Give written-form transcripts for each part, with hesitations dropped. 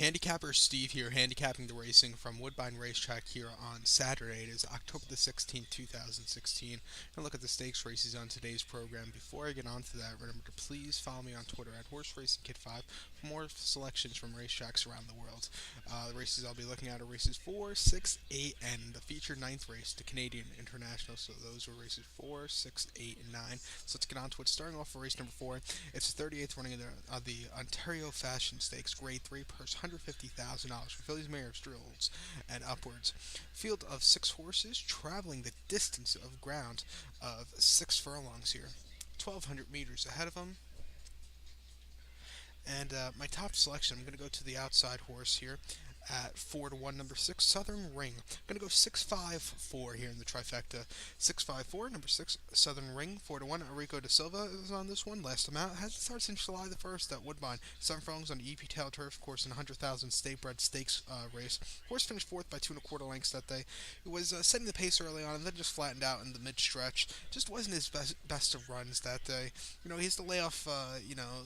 Handicapper Steve here, handicapping the racing from Woodbine Racetrack here on Saturday. It is October the 16th, 2016. And look at the stakes races on today's program. Before I get on to that, remember to please follow me on Twitter at Horse Racing Kid 5 for more selections from racetracks around the world. The races I'll be looking at are races 4, 6, 8, and the featured ninth race, the Canadian International. So those were races 4, 6, 8, and 9. So let's get on to it. Starting off for race number 4, it's the 38th running of the Ontario Fashion Stakes, Grade 3, purse $150,000 for fillies, mares, drills, and upwards. Field of 6 horses traveling the distance of ground of 6 furlongs here. 1,200 meters ahead of them. And my top selection, I'm going to go to the outside horse here at 4 to 1, number 6, Southern Ring. I'm going to go 6-5-4 here in the trifecta. 6-5-4, number 6, Southern Ring, 4 to 1. Enrico da Silva is on this one. Last amount hasn't started since July the 1st at Woodbine. 7 furlongs on the EP Tail Turf course in a 100,000 state bred stakes race. Horse finished 4th by 2 1/4 lengths that day. It was setting the pace early on and then just flattened out in the mid stretch. Just wasn't his best of runs that day. He has to lay off,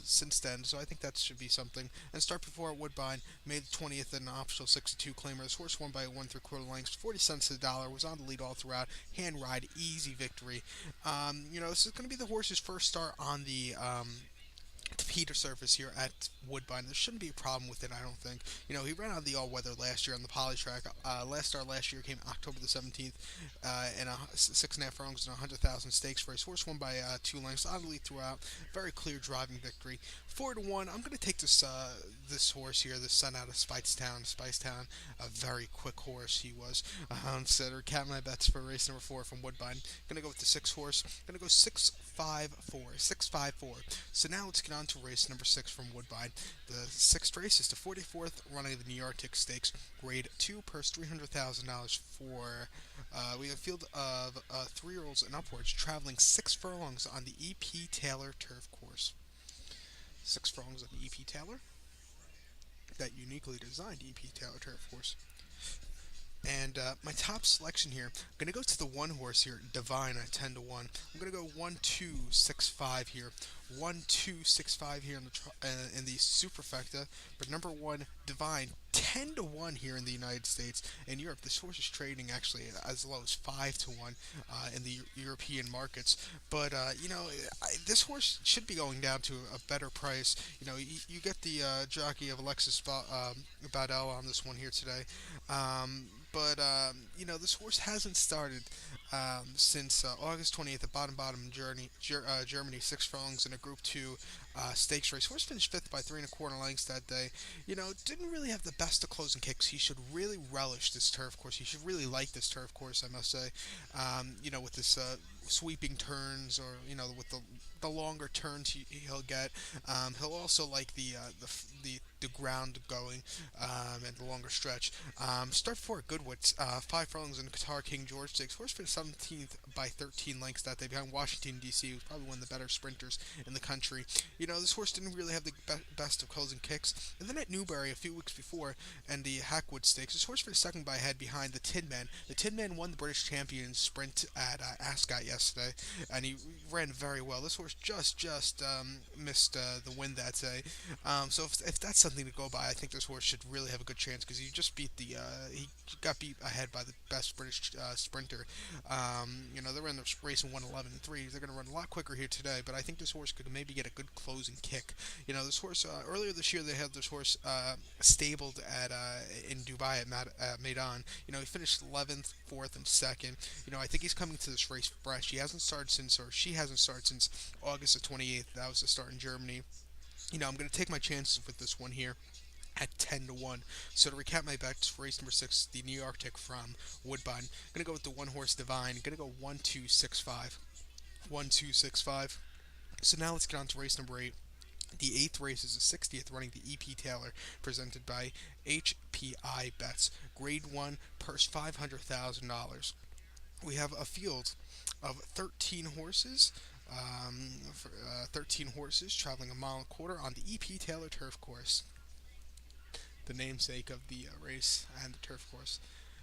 since then, so I think that should be something. And start before at Woodbine, made the 20th in optional 6-2 claimer. This horse won by 1 3/4 lengths, 40 cents to the dollar, was on the lead all throughout. Hand ride, easy victory. This is going to be the horse's first start on the Peter surface here at Woodbine. There shouldn't be a problem with it, I don't think. He ran on the all-weather last year on the poly track. Last start last year came October the 17th in a 6.5 furlongs and 100,000 stakes race. Horse won by 2 lengths, on the lead throughout. Very clear driving victory. 4 to 1. I'm going to take this horse here, this son out of Spicetown. Spicetown, a very quick horse he was. So to recap my bets for race number 4 from Woodbine. Going to go with the 6 horse. Going to go 6-5-4. 6-5-4. So now let's get on to race number 6 from Woodbine. The 6th race is the 44th running of the New York Stakes, Grade 2, purse $300,000 for. We have a field of 3-year-olds and upwards traveling 6 furlongs on the EP Taylor turf course. 6 furlongs on the EP Taylor, that uniquely designed EP Taylor turf course. And my top selection here, I'm going to go to the 1 horse here, Divine at 10 to 1. I'm going to go 1-2-6-5 here. 1-2-6-5 here in the Superfecta. But number 1, Divine, 10 to 1 here in the United States. In Europe, this horse is trading actually as low as 5 to 1 in the European markets. But, this horse should be going down to a better price. You get the jockey of Alexis Badel on this one here today. This horse hasn't started since August 20th at Bottom Germany, 6 furlongs in a Group 2 stakes race. Horse finished 5th by 3 1/4 lengths that day. Didn't really have the best of closing kicks. He should really relish this turf course. He should really like this turf course, I must say. With this sweeping turns, or with the longer turns he'll get. He'll also like the ground going and the longer stretch. Start for Goodwood, 5 furlongs in the Qatar King George Stakes. Horse finished 17th by 13 lengths that day behind Washington D.C. Who's probably one of the better sprinters in the country. This horse didn't really have the best of closing kicks. And then at Newbury a few weeks before, and the Hackwood Stakes, this horse finished second by a head behind the Tin Man. The Tin Man won the British Champion sprint at Ascot yesterday, and he ran very well. This horse just missed the win that day. So if that's something to go by, I think this horse should really have a good chance, because he just beat he got beat ahead by the best British sprinter. They ran the race in 1:11.3. They're going to run a lot quicker here today, but I think this horse could maybe get a good closing kick. This horse earlier this year they had this horse stabled at in Dubai at Maidan. He finished 11th, 4th, and 2nd. I think he's coming to this race fresh. She hasn't started since August the 28th. That was the start in Germany. I'm going to take my chances with this one here at 10 to 1. So to recap my bets for race number 6, the New York from Woodbine, I'm going to go with the 1 horse Divine. I'm going to go 1-2-6-5. 1-2-6-5. So now let's get on to race number 8. The 8th race is the 60th running the EP Taylor, presented by HPI Bets. Grade 1, purse $500,000. We have a field of 13 horses. 13 horses traveling 1.25 miles on the EP Taylor turf course, the namesake of the race and the turf course.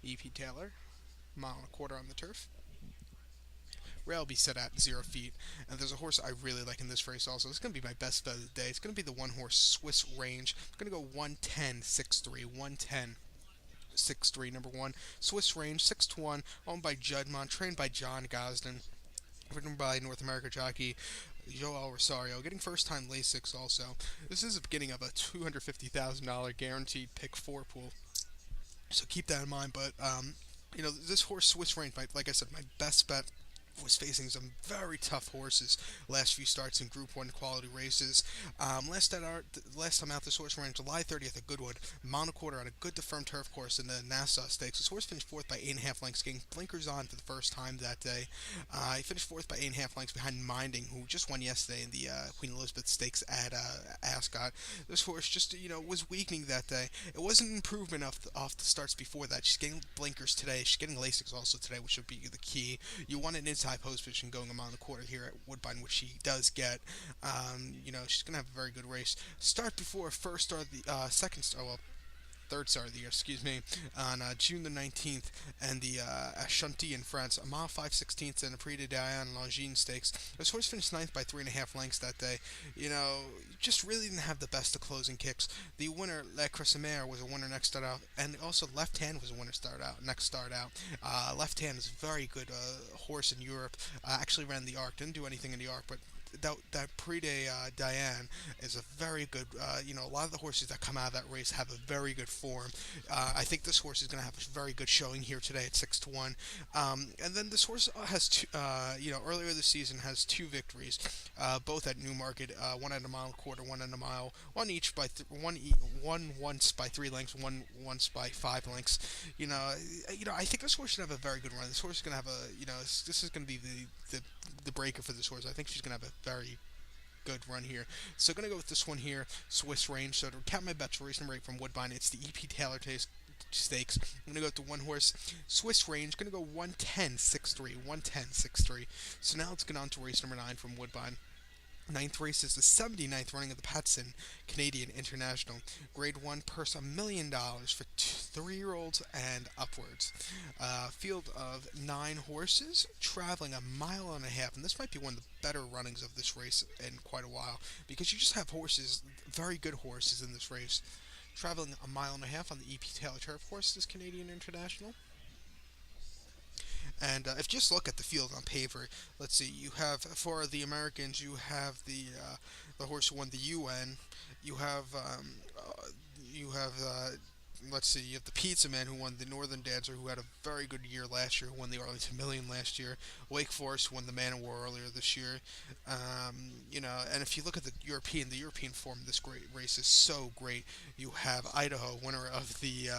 EP Taylor, 1.25 miles on the turf. rail will be set at 0 feet. And there's a horse I really like in this race also. It's going to be my best bet of the day. It's going to be the one horse Swiss Range. I'm going to go 110-6-3, 110-6-3, number one. Swiss Range, 6-1, owned by Juddmonte, trained by John Gosden, written by North America jockey Joel Rosario, getting first time Lasix also. This is the beginning of a $250,000 guaranteed pick four pool, so keep that in mind. But this horse Swiss Range, like I said, my best bet was facing some very tough horses last few starts in Group 1 quality races. Last time out, this horse ran July 30th at Goodwood, monoquarter on a good to firm turf course in the Nassau Stakes. This horse finished fourth by 8.5 lengths, getting blinkers on for the first time that day. He finished fourth by 8.5 lengths behind Minding, who just won yesterday in the Queen Elizabeth Stakes at Ascot. This horse just, was weakening that day. It wasn't an improvement off the starts before that. She's getting blinkers today. She's getting Lasix also today, which would be the key. You want an inside post position going on the quarter here at Woodbine, which she does get. She's going to have a very good race. Start before first start, third start of the year, on June the 19th, and the Ashanti in France, a mile 5/16 and a Prix de Diane Longines Stakes. This horse finished ninth by 3.5 lengths that day. Just really didn't have the best of closing kicks. The winner, La Cressemere, was a winner next start out, and also Left Hand was a winner next start out. Left Hand is a very good horse in Europe. Actually ran the Arc, didn't do anything in the Arc, but that Prix de Diane is a very good. A lot of the horses that come out of that race have a very good form. I think this horse is going to have a very good showing here today at 6-1. And then this horse has earlier this season has two victories, both at Newmarket. One at a mile and a quarter, one at a mile, one each by one once by 3 lengths, one once by 5 lengths. I think this horse should have a very good run. This horse is going to have this is going to be the breaker for this horse. I think she's going to have a very good run here. So going to go with this one here, Swiss Range. So to recap my bets for race number 8 from Woodbine, it's the E.P. Taylor Stakes. I'm going to go with the one horse, Swiss Range. Going to go 110-6-3, 110-6-3. So now let's get on to race number 9 from Woodbine. Ninth race is the 79th running of the Patson Canadian International. Grade 1 purse $1 million for 3-year-olds and upwards. Field of 9 horses, traveling a mile and a half. And this might be one of the better runnings of this race in quite a while, because you just have horses, very good horses in this race. Traveling a mile and a half on the E.P. Taylor Turf course, this Canadian International. And if you just look at the field on paper, let's see. You have, for the Americans, you have the horse who won the UN. You have let's see. You have the Pizza Man who won the Northern Dancer, who had a very good year last year, who won the Arlington Million last year. Wake Forest who won the Man of War earlier this year. And if you look at the European form of this great race is so great. You have Idaho, winner of the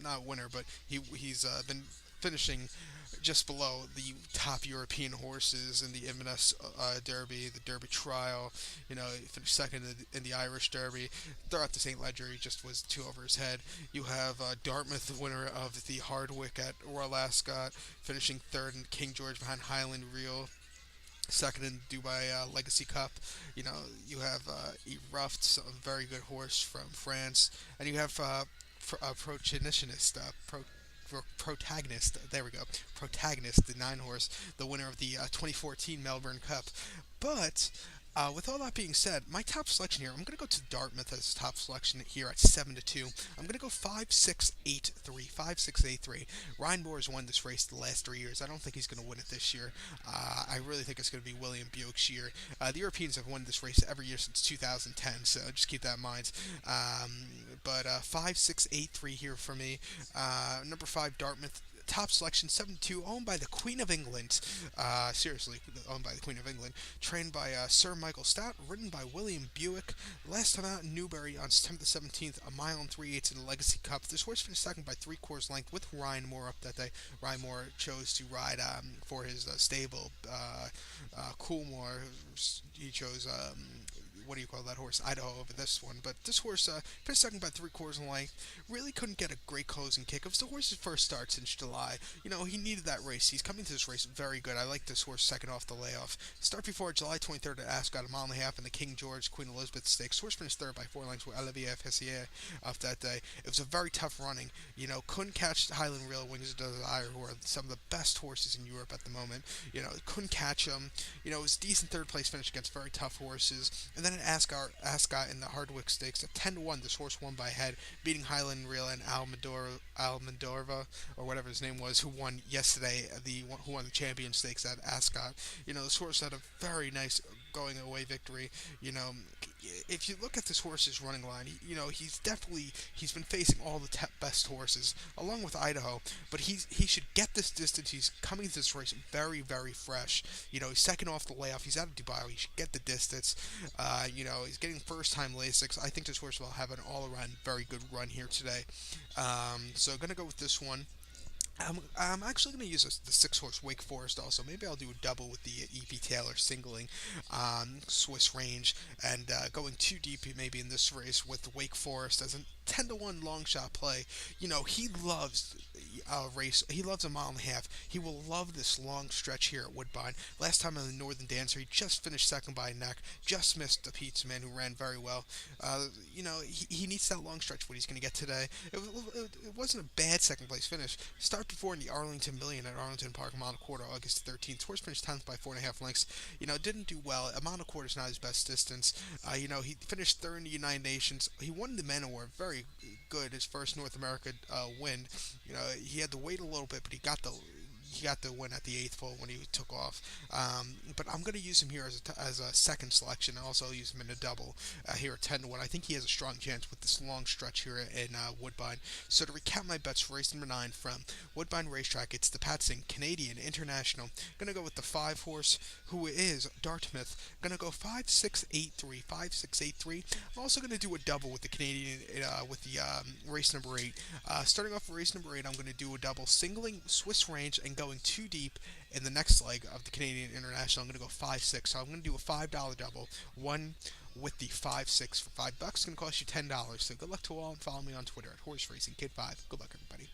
not winner, but he's been finishing just below the top European horses in the Inverness Derby, the Derby Trial. He finished second in the Irish Derby. Throughout the St. Leger, he just was 2 over his head. You have Dartmouth, the winner of the Hardwick at Royal Ascot, finishing third in King George behind Highland Reel. Second in Dubai Legacy Cup. You have Ruffed, a very good horse from France. And you have Protagonist, there we go. Protagonist, the 9 horse, the winner of the 2014 Melbourne Cup. But with all that being said, my top selection here, I'm going to go to Dartmouth as top selection here at 7-2. I'm going to go 5-6-8-3, 5-6-8-3. Ryan Moore has won this race the last 3 years. I don't think he's going to win it this year. I really think it's going to be William Buick's year. The Europeans have won this race every year since 2010, so just keep that in mind. But 5-6-8-3 here for me. Number 5, Dartmouth. Top selection, 7-2, owned by the Queen of England. Seriously, owned by the Queen of England. Trained by Sir Michael Stout, ridden by William Buick. Last time out in Newbury on September the 17th, a mile and 3/8 in the Legacy Cup. This horse finished second by 3/4 length with Ryan Moore up that day. Ryan Moore chose to ride for his stable, Coolmore. He chose what do you call that horse, Idaho, over this one. But this horse finished second by 3/4 in length. Really couldn't get a great closing kick. It was the horse's first start since July. He needed that race. He's coming to this race very good. I like this horse second off the layoff. Start before July 23rd at Ascot, a mile and a half in the King George Queen Elizabeth Stakes. Horse finished third by 4 lengths with Olivier Fessier off that day. It was a very tough running. Couldn't catch Highland Real Wings of Desire, who are some of the best horses in Europe at the moment. Couldn't catch them. It was a decent third place finish against very tough horses. And then at Ascot in the Hardwick Stakes, at 10-1, this horse won by a head, beating Highland Real and Almendorva, or whatever his name was, who won yesterday, who won the Champion Stakes at Ascot. This horse had a very nice going away victory. If you look at this horse's running line, he's been facing all the best horses, along with Idaho, but he should get this distance. He's coming to this race very, very fresh. He's second off the layoff. He's out of Dubai. He should get the distance. He's getting first-time Lasix. I think this horse will have an all-around very good run here today. So I'm going to go with this one. I'm actually going to use the 6-horse Wake Forest also. Maybe I'll do a double with the E.P. Taylor singling Swiss Range and going too deep maybe in this race with Wake Forest as a 10-1 long shot play. He loves a race. He loves a mile and a half. He will love this long stretch here at Woodbine. Last time on the Northern Dancer, he just finished second by a neck. Just missed the Pizza Man, who ran very well. He needs that long stretch. What he's going to get today. It wasn't a bad second place finish. Start before in the Arlington Million at Arlington Park, a mile and a quarter, August 13th. Horse finished 10th by 4.5 lengths. Didn't do well. A mile and a quarter is not his best distance. He finished third in the United Nations. He won the Men Award. Very good. His first North America win. He had to wait a little bit, but he got the win at the 8th full when he took off. But I'm going to use him here as a second selection. I'll also use him in a double here at 10-1. I think he has a strong chance with this long stretch here in Woodbine. So to recap my bets for race number 9 from Woodbine Racetrack, it's the Patsing Canadian International. Going to go with the 5-horse, who is Dartmouth. Going to go 5-6-8-3, 5-6-8-3. I'm also going to do a double with the Canadian with the race number 8. Starting off with race number 8, I'm going to do a double singling Swiss Range and going too deep in the next leg of the Canadian International. I'm going to go 5-6. So I'm going to do a $5 double. One with the 5-6 for $5. It's going to cost you $10. So good luck to all, and follow me on Twitter at Horse Racing Kid 5. Good luck, everybody.